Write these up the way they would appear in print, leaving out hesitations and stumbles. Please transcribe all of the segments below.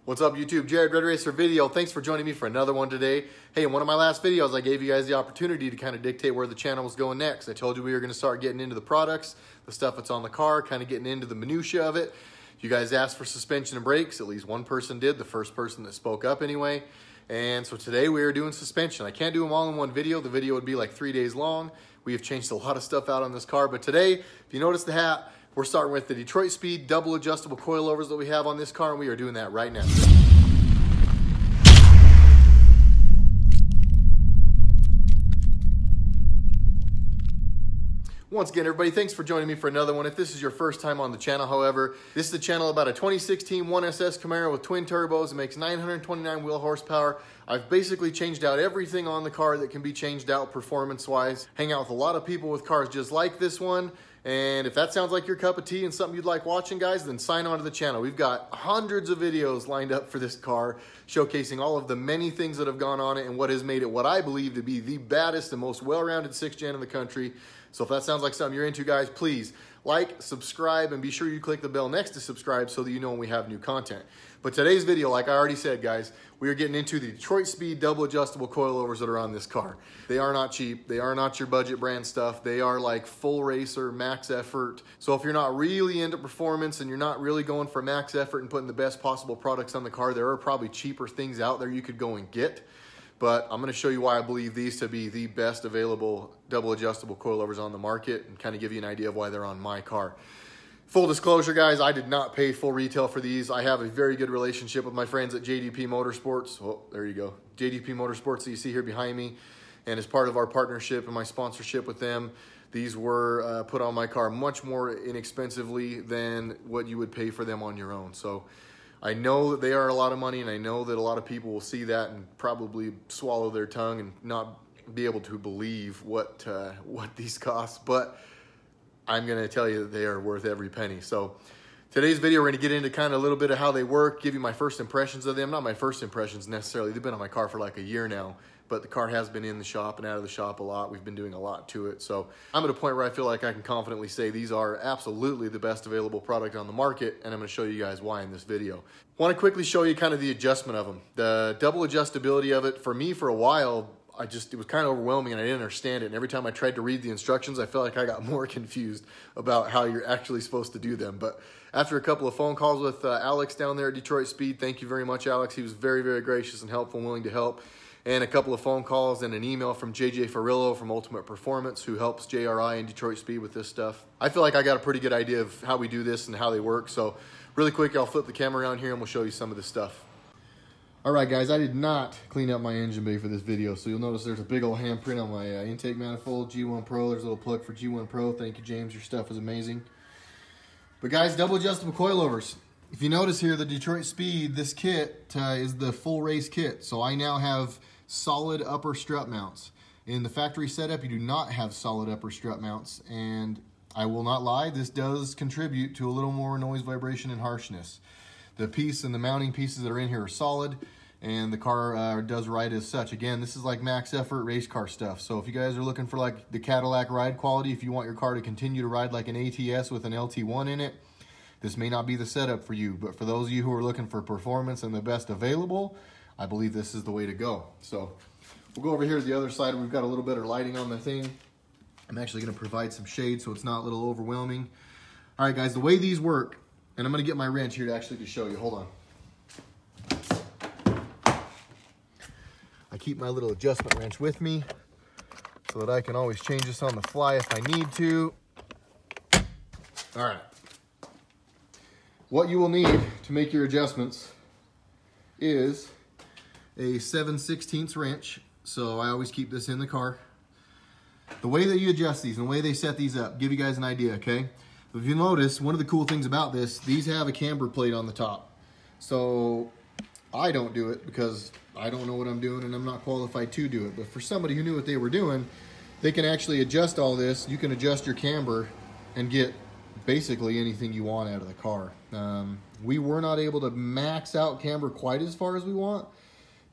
What's up YouTube, Jared RedRacer video. Thanks for joining me for another one today. Hey, in one of my last videos, I gave you guys the opportunity to kind of dictate where the channel was going next. I told you we were gonna start getting into the products, the stuff that's on the car, kind of getting into the minutia of it. You guys asked for suspension and brakes, at least one person did, the first person that spoke up anyway. And so today we are doing suspension. I can't do them all in one video. The video would be like 3 days long. We have changed a lot of stuff out on this car, but today, if you notice the hat, we're starting with the Detroit Speed double adjustable coilovers that we have on this car, and we are doing that right now. Once again, everybody, thanks for joining me for another one. If this is your first time on the channel, however, this is the channel about a 2016 1SS Camaro with twin turbos. It makes 929 wheel horsepower. I've basically changed out everything on the car that can be changed out performance-wise. Hang out with a lot of people with cars just like this one. And if that sounds like your cup of tea and something you'd like watching, guys, then sign on to the channel. We've got hundreds of videos lined up for this car, showcasing all of the many things that have gone on it and what has made it what I believe to be the baddest and most well-rounded 6th gen in the country. So if that sounds like something you're into, guys, please like, subscribe, and be sure you click the bell next to subscribe so that you know when we have new content. But today's video, like I already said, guys, we are getting into the Detroit Speed double adjustable coilovers that are on this car. They are not cheap. They are not your budget brand stuff. They are like full racer, max effort. So if you're not really into performance and you're not really going for max effort and putting the best possible products on the car, there are probably cheaper things out there you could go and get. But I'm going to show you why I believe these to be the best available double adjustable coilovers on the market and kind of give you an idea of why they're on my car. Full disclosure, guys, I did not pay full retail for these. I have a very good relationship with my friends at JDP Motorsports. Oh, there you go. JDP Motorsports that you see here behind me. And as part of our partnership and my sponsorship with them, these were put on my car much more inexpensively than what you would pay for them on your own. So I know that they are a lot of money, and I know that a lot of people will see that and probably swallow their tongue and not be able to believe what these cost. But I'm going to tell you that they are worth every penny. So today's video, we're going to get into kind of a little bit of how they work, give you my first impressions of them. Not my first impressions necessarily. They've been on my car for like a year now, but the car has been in the shop and out of the shop a lot. We've been doing a lot to it. So I'm at a point where I feel like I can confidently say these are absolutely the best available product on the market, and I'm going to show you guys why in this video. I want to quickly show you kind of the adjustment of them. The double adjustability of it, for me, for a while, it was kind of overwhelming and I didn't understand it. And every time I tried to read the instructions, I felt like I got more confused about how you're actually supposed to do them. But after a couple of phone calls with Alex down there at Detroit Speed, thank you very much, Alex. He was very, very gracious and helpful and willing to help. And a couple of phone calls and an email from JJ Farillo from Ultimate Performance, who helps JRI and Detroit Speed with this stuff. I feel like I got a pretty good idea of how we do this and how they work. So really quick, I'll flip the camera around here and we'll show you some of this stuff. All right, guys, I did not clean up my engine bay for this video, so you'll notice there's a big old handprint on my intake manifold, G1 Pro. There's a little plug for G1 Pro. Thank you, James. Your stuff is amazing. But, guys, double adjustable coilovers. If you notice here, the Detroit Speed, this kit is the full race kit. So I now have solid upper strut mounts. In the factory setup, you do not have solid upper strut mounts, and I will not lie, this does contribute to a little more noise, vibration, and harshness. The piece and the mounting pieces that are in here are solid, and the car does ride as such. Again, this is like max effort race car stuff. So if you guys are looking for like the Cadillac ride quality, if you want your car to continue to ride like an ATS with an LT1 in it, this may not be the setup for you. But for those of you who are looking for performance and the best available, I believe this is the way to go. So we'll go over here to the other side. We've got a little bit of lighting on the thing. I'm actually going to provide some shade so it's not a little overwhelming. All right, guys, the way these work, and I'm going to get my wrench here to show you. Hold on. I keep my little adjustment wrench with me so that I can always change this on the fly if I need to. All right. What you will need to make your adjustments is a 7/16 wrench. So I always keep this in the car. The way that you adjust these and the way they set these up, give you guys an idea, okay? If you notice, one of the cool things about this, these have a camber plate on the top. So I don't do it because I don't know what I'm doing and I'm not qualified to do it. But for somebody who knew what they were doing, they can actually adjust all this. You can adjust your camber and get basically anything you want out of the car. We were not able to max out camber quite as far as we want.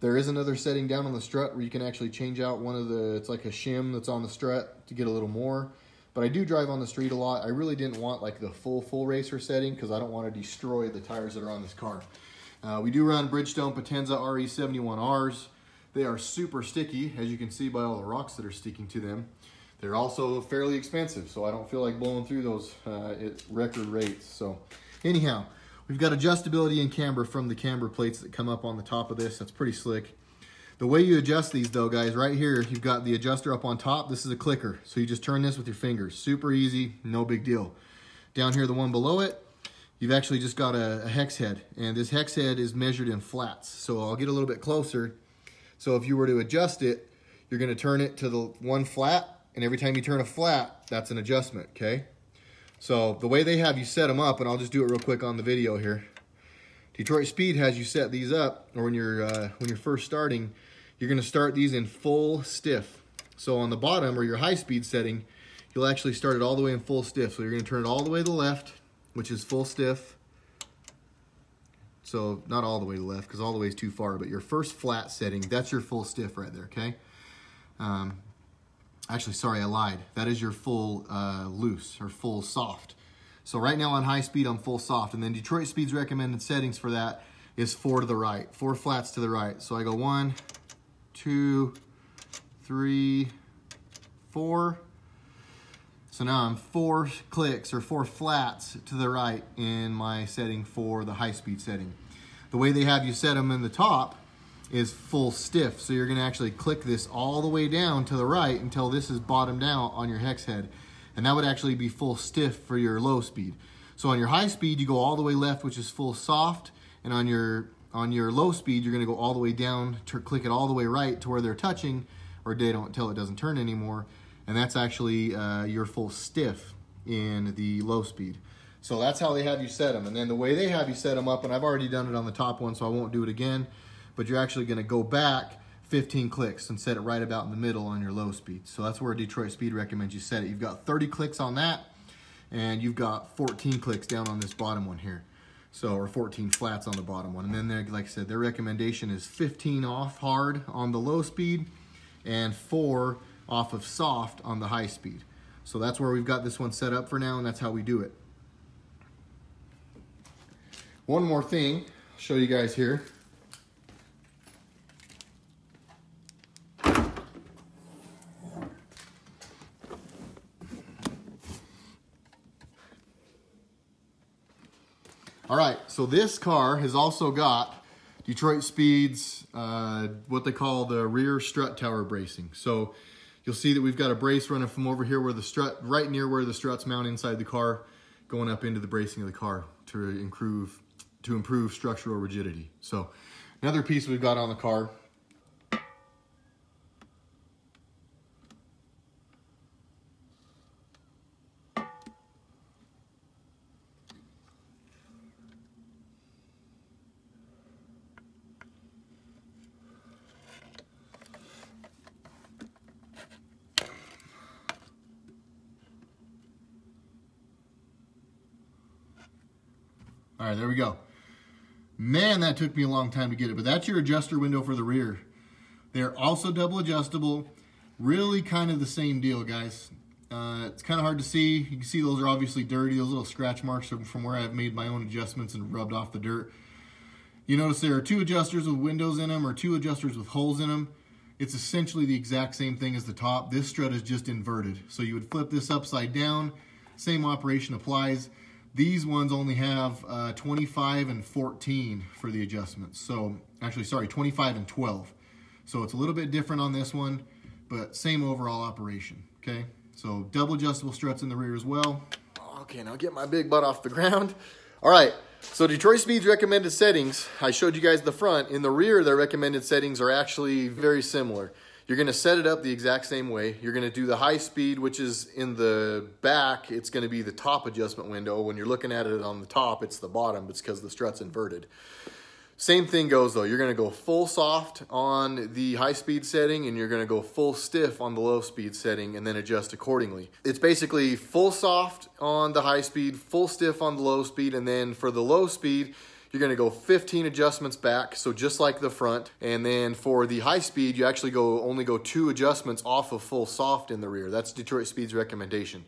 There is another setting down on the strut where you can actually change out one of the, it's like a shim that's on the strut to get a little more. But I do drive on the street a lot. I really didn't want like the full racer setting because I don't want to destroy the tires that are on this car. We do run Bridgestone Potenza RE71Rs. They are super sticky, as you can see by all the rocks that are sticking to them. They're also fairly expensive, so I don't feel like blowing through those at record rates. So anyhow, we've got adjustability and camber from the camber plates that come up on the top of this. That's pretty slick. The way you adjust these though, guys, right here, you've got the adjuster up on top. This is a clicker, so you just turn this with your fingers. Super easy, no big deal. Down here, the one below it, you've actually just got a hex head, and this hex head is measured in flats. So I'll get a little bit closer. So if you were to adjust it, you're gonna turn it to the one flat, and every time you turn a flat, that's an adjustment, okay? So the way they have you set them up, and I'll just do it real quick on the video here. Detroit Speed has you set these up, or when you're first starting, you're gonna start these in full stiff. So on the bottom, or your high speed setting, you'll actually start it all the way in full stiff. So you're gonna turn it all the way to the left, which is full stiff. So not all the way to the left, because all the way is too far, but your first flat setting, that's your full stiff right there, okay? Actually, sorry, I lied. That is your full loose or full soft. So right now on high speed, I'm full soft. And then Detroit Speed's recommended settings for that is 4 to the right, 4 flats to the right. So I go 1, 2, 3, 4. So now I'm 4 clicks or 4 flats to the right in my setting for the high speed setting. The way they have you set them in the top is full stiff. So you're gonna actually click this all the way down to the right until this is bottomed out on your hex head. And that would actually be full stiff for your low speed. So on your high speed, you go all the way left, which is full soft. And on your low speed, you're gonna go all the way down to click it all the way right to where they're touching, or they don't, until it doesn't turn anymore. And that's actually your full stiff in the low speed. So that's how they have you set them. And then the way they have you set them up, and I've already done it on the top one, so I won't do it again, but you're actually gonna go back 15 clicks and set it right about in the middle on your low speed. So that's where Detroit Speed recommends you set it. You've got 30 clicks on that, and you've got 14 clicks down on this bottom one here. So, or 14 flats on the bottom one. And then they're, like I said, their recommendation is 15 off hard on the low speed and 4 off of soft on the high speed. So that's where we've got this one set up for now, and that's how we do it. One more thing, I'll show you guys here. All right, so this car has also got Detroit Speed's, what they call the rear strut tower bracing. So you'll see that we've got a brace running from over here where the strut, right near where the struts mount inside the car, going up into the bracing of the car to improve structural rigidity. So another piece we've got on the car. All right, there we go. Man, that took me a long time to get it, but that's your adjuster window for the rear. They're also double adjustable, really kind of the same deal, guys. It's kind of hard to see. You can see those are obviously dirty, those little scratch marks from where I've made my own adjustments and rubbed off the dirt. You notice there are 2 adjusters with windows in them or 2 adjusters with holes in them. It's essentially the exact same thing as the top. This strut is just inverted. So you would flip this upside down, same operation applies. These ones only have 25 and 14 for the adjustments. So actually, sorry, 25 and 12. So it's a little bit different on this one, but same overall operation, okay? So double adjustable struts in the rear as well. Okay, now get my big butt off the ground. All right, so Detroit Speed's recommended settings, I showed you guys the front. In the rear, their recommended settings are actually very similar. You're gonna set it up the exact same way. You're gonna do the high speed, which is in the back. It's gonna be the top adjustment window. When you're looking at it on the top, it's the bottom. It's because the strut's inverted. Same thing goes though. You're gonna go full soft on the high speed setting, and you're gonna go full stiff on the low speed setting, and then adjust accordingly. It's basically full soft on the high speed, full stiff on the low speed, and then for the low speed, you're gonna go 15 adjustments back, so just like the front. And then for the high speed, you actually only go 2 adjustments off of full soft in the rear. That's Detroit Speed's recommendation.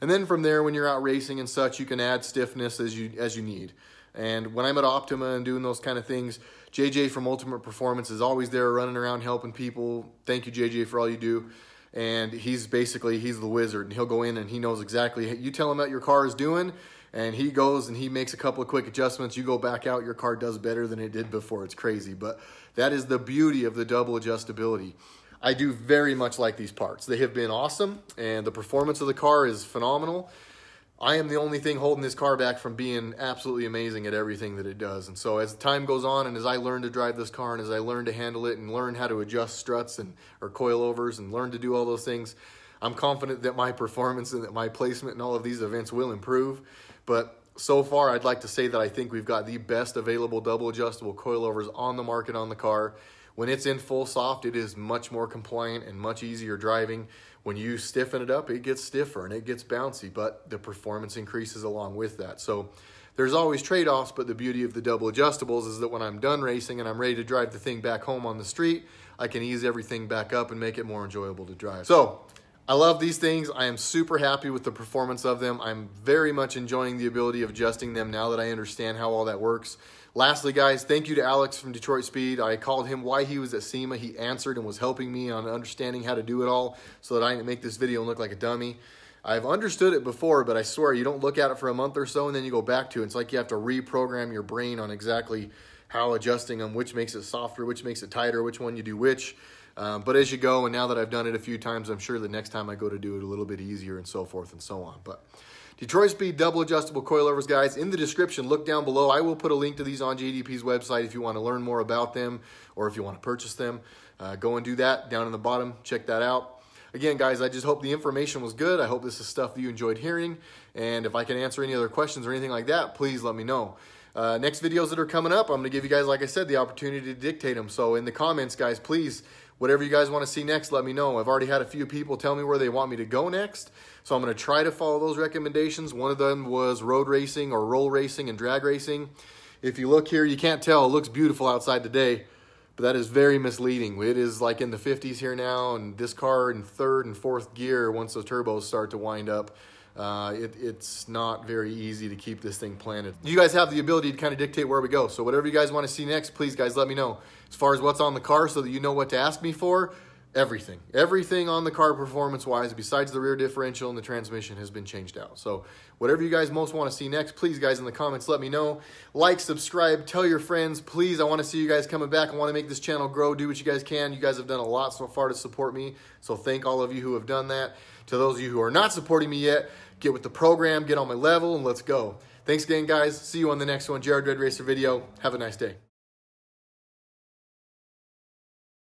And then from there, when you're out racing and such, you can add stiffness as you need. And when I'm at Optima and doing those kind of things, JJ from Ultimate Performance is always there running around helping people. Thank you, JJ, for all you do. And he's the wizard, and he'll go in and he knows exactly, you tell him what your car is doing, and he goes and he makes a couple of quick adjustments. You go back out, your car does better than it did before. It's crazy, but that is the beauty of the double adjustability. I do very much like these parts. They have been awesome, and the performance of the car is phenomenal. I am the only thing holding this car back from being absolutely amazing at everything that it does. And so as time goes on, and as I learn to drive this car, and as I learn to handle it, and learn how to adjust struts or coilovers, and learn to do all those things, I'm confident that my performance and that my placement in all of these events will improve. But so far, I'd like to say that I think we've got the best available double adjustable coilovers on the market on the car. When it's in full soft, it is much more compliant and much easier driving. When you stiffen it up, it gets stiffer and it gets bouncy, but the performance increases along with that. So there's always trade-offs, but the beauty of the double adjustables is that when I'm done racing and I'm ready to drive the thing back home on the street, I can ease everything back up and make it more enjoyable to drive. So I love these things. I am super happy with the performance of them. I'm very much enjoying the ability of adjusting them now that I understand how all that works. Lastly, guys, thank you to Alex from Detroit Speed. I called him why he was at SEMA. He answered and was helping me on understanding how to do it all so that I didn't make this video and look like a dummy. I've understood it before, but I swear you don't look at it for a month or so and then you go back to it. It's like you have to reprogram your brain on exactly how adjusting them, which makes it softer, which makes it tighter, which one you do which. But as you go, and now that I've done it a few times, I'm sure the next time I go to do it a little bit easier and so forth and so on. But Detroit Speed double adjustable coilovers, guys, in the description, look down below. I will put a link to these on JDP's website if you want to learn more about them or if you want to purchase them. Go and do that down in the bottom. Check that out. Again, guys, I just hope the information was good. I hope this is stuff that you enjoyed hearing. And if I can answer any other questions or anything like that, please let me know. Next videos that are coming up, I'm going to give you guys, like I said, the opportunity to dictate them. So in the comments, guys, please, whatever you guys want to see next, let me know. I've already had a few people tell me where they want me to go next. So I'm going to try to follow those recommendations. One of them was road racing or roll racing and drag racing. If you look here, you can't tell. It looks beautiful outside today, but that is very misleading. It is like in the 50s here now, and this car in third and fourth gear, once the turbos start to wind up, it's not very easy to keep this thing planted. You guys have the ability to kind of dictate where we go. So whatever you guys want to see next, please, guys, let me know. As far as what's on the car so that you know what to ask me for, everything. Everything on the car performance-wise, besides the rear differential and the transmission, has been changed out. So whatever you guys most want to see next, please, guys, in the comments, let me know. Like, subscribe, tell your friends. Please, I want to see you guys coming back. I want to make this channel grow. Do what you guys can. You guys have done a lot so far to support me, so thank all of you who have done that. To those of you who are not supporting me yet, get with the program, get on my level, and let's go. Thanks again, guys. See you on the next one. RedRacer video. Have a nice day.